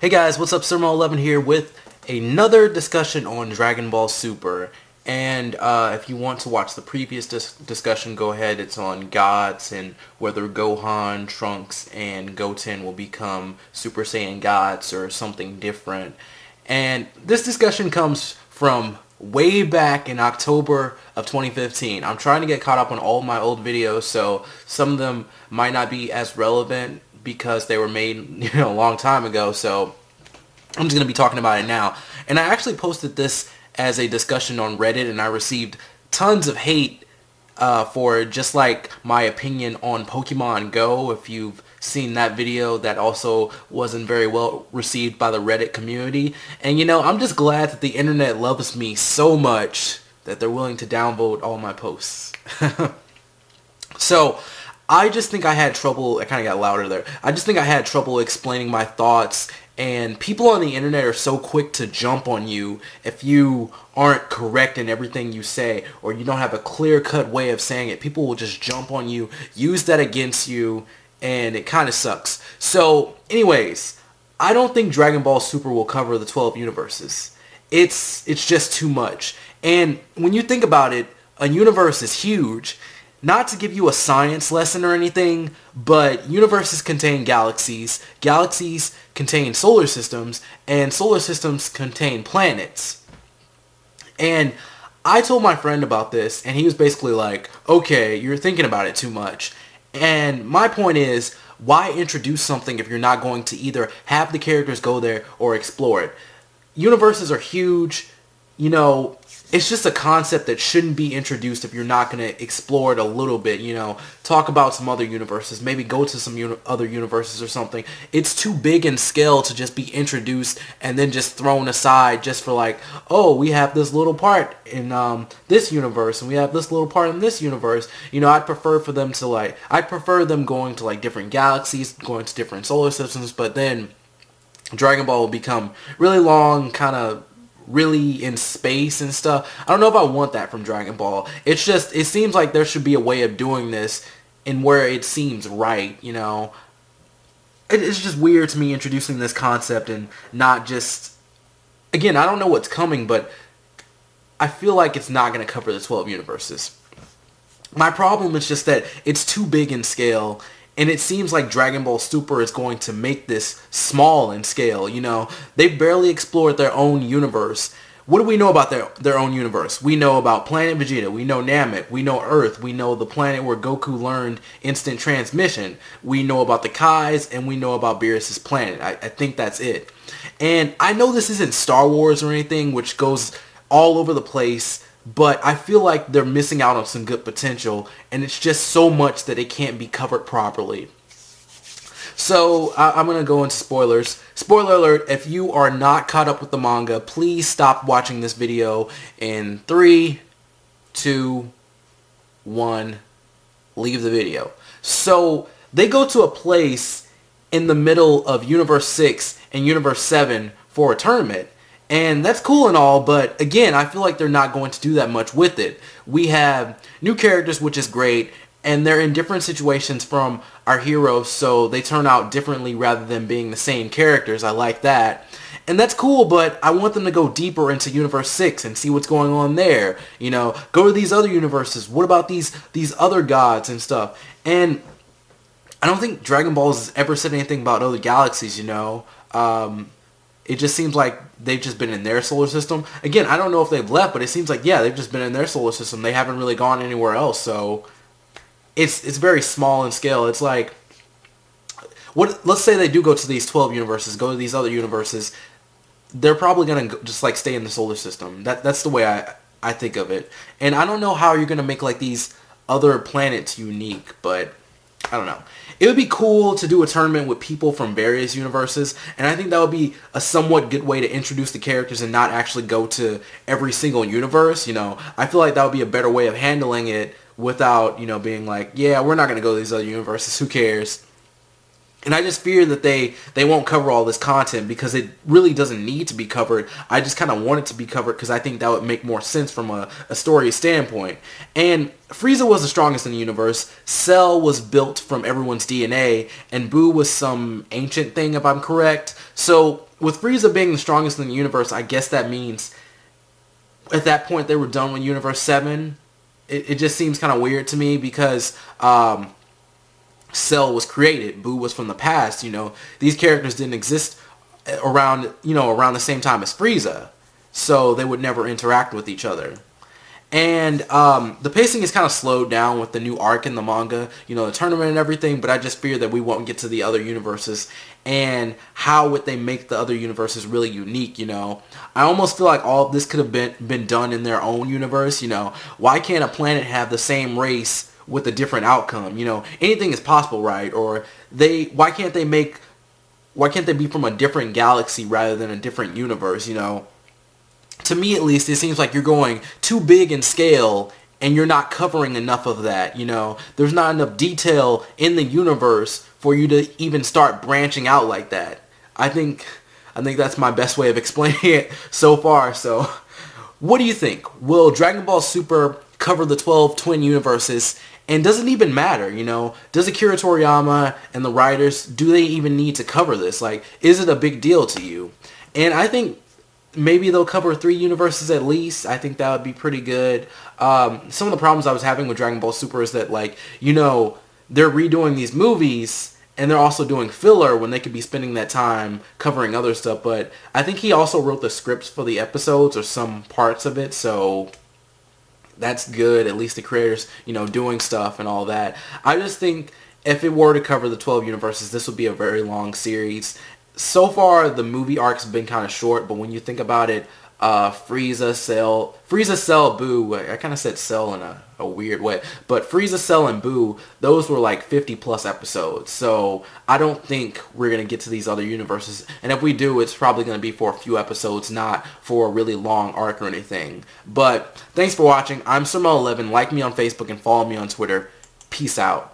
Hey guys, what's up? Surmo11 here with another discussion on Dragon Ball Super. And if you want to watch the previous discussion, go ahead. It's on gods and whether Gohan, Trunks, and Goten will become Super Saiyan gods or something different. And this discussion comes from way back in October of 2015. I'm trying to get caught up on all my old videos, so some of them might not be as relevant because they were made, a long time ago. So I'm just going to be talking about it now. And I actually posted this as a discussion on Reddit, and I received tons of hate for just like my opinion on Pokemon Go. If you've seen that video, that also wasn't very well received by the Reddit community. And I'm just glad that the internet loves me so much that they're willing to downvote all my posts. So I just think I had trouble. I kind of got louder there. I just think I had trouble explaining my thoughts, and people on the internet are so quick to jump on you if you aren't correct in everything you say, or you don't have a clear-cut way of saying it. People will just jump on you, use that against you, and it kind of sucks. So anyways, I don't think Dragon Ball Super will cover the 12 universes. It's just too much. And when you think about it, a universe is huge. Not to give you a science lesson or anything, but universes contain galaxies, galaxies contain solar systems, and solar systems contain planets. And I told my friend about this, and he was basically like, okay, you're thinking about it too much. And my point is, why introduce something if you're not going to either have the characters go there or explore it? Universes are huge. It's just a concept that shouldn't be introduced if you're not going to explore it a little bit. Talk about some other universes, maybe go to some other universes or something. It's too big in scale to just be introduced and then just thrown aside just for like, oh, we have this little part in this universe and we have this little part in this universe. I'd prefer them going to like different galaxies, going to different solar systems, but then Dragon Ball will become really long, kind of really in space and stuff. I don't know if I want that from Dragon Ball. It seems like there should be a way of doing this in where it seems right, It's just weird to me introducing this concept and not just... Again, I don't know what's coming, but I feel like it's not going to cover the 12 universes. My problem is just that it's too big in scale, and it seems like Dragon Ball Super is going to make this small in scale, They've barely explored their own universe. What do we know about their own universe? We know about Planet Vegeta. We know Namek. We know Earth. We know the planet where Goku learned instant transmission. We know about the Kais, and we know about Beerus' planet. I think that's it. And I know this isn't Star Wars or anything, which goes all over the place, but I feel like they're missing out on some good potential, and it's just so much that it can't be covered properly. So I'm going to go into spoilers. Spoiler alert, if you are not caught up with the manga, please stop watching this video in 3, 2, 1, leave the video. So they go to a place in the middle of Universe 6 and Universe 7 for a tournament. And that's cool and all, but again, I feel like they're not going to do that much with it. We have new characters, which is great, and they're in different situations from our heroes, so they turn out differently rather than being the same characters. I like that. And that's cool, but I want them to go deeper into Universe 6 and see what's going on there. Go to these other universes. What about these other gods and stuff? And I don't think Dragon Ball has ever said anything about other galaxies, It just seems like they've just been in their solar system. Again, I don't know if they've left, but it seems like, yeah, they've just been in their solar system. They haven't really gone anywhere else, so it's very small in scale. It's like, let's say they do go to these 12 universes, go to these other universes. They're probably going to just like stay in the solar system. That's the way I think of it. And I don't know how you're going to make like these other planets unique, but I don't know. It would be cool to do a tournament with people from various universes, and I think that would be a somewhat good way to introduce the characters and not actually go to every single universe, I feel like that would be a better way of handling it without, being like, yeah, we're not going to go to these other universes, who cares? And I just fear that they won't cover all this content because it really doesn't need to be covered. I just kind of want it to be covered because I think that would make more sense from a story standpoint. And Frieza was the strongest in the universe. Cell was built from everyone's DNA. And Buu was some ancient thing, if I'm correct. So with Frieza being the strongest in the universe, I guess that means at that point they were done with Universe 7. It just seems kind of weird to me because Cell was created. Boo was from the past. These characters didn't exist around the same time as Frieza, so they would never interact with each other. And the pacing is kind of slowed down with the new arc in the manga, the tournament and everything, but I just fear that we won't get to the other universes. And how would they make the other universes really unique, I almost feel like all of this could have been done in their own universe, Why can't a planet have the same race with a different outcome? Anything is possible, right? Or why can't they be from a different galaxy rather than a different universe, To me, at least, it seems like you're going too big in scale and you're not covering enough of that, There's not enough detail in the universe for you to even start branching out like that. I think that's my best way of explaining it so far. So, what do you think? Will Dragon Ball Super cover the 12 twin universes? And does it even matter, Does Akira Toriyama and the writers, do they even need to cover this? Like, is it a big deal to you? And I think maybe they'll cover 3 universes at least. I think that would be pretty good. Some of the problems I was having with Dragon Ball Super is that, they're redoing these movies and they're also doing filler when they could be spending that time covering other stuff. But I think he also wrote the scripts for the episodes or some parts of it, so that's good. At least the creators, doing stuff and all that. I just think if it were to cover the 12 universes, this would be a very long series. So far, the movie arc's been kind of short, but when you think about it, Frieza, Cell, Boo, I kind of said Cell in a weird way, but Frieza, Cell, and Boo, those were like 50 plus episodes, so I don't think we're going to get to these other universes, and if we do, it's probably going to be for a few episodes, not for a really long arc or anything. But thanks for watching. I'm Sermo11. Like me on Facebook and follow me on Twitter. Peace out.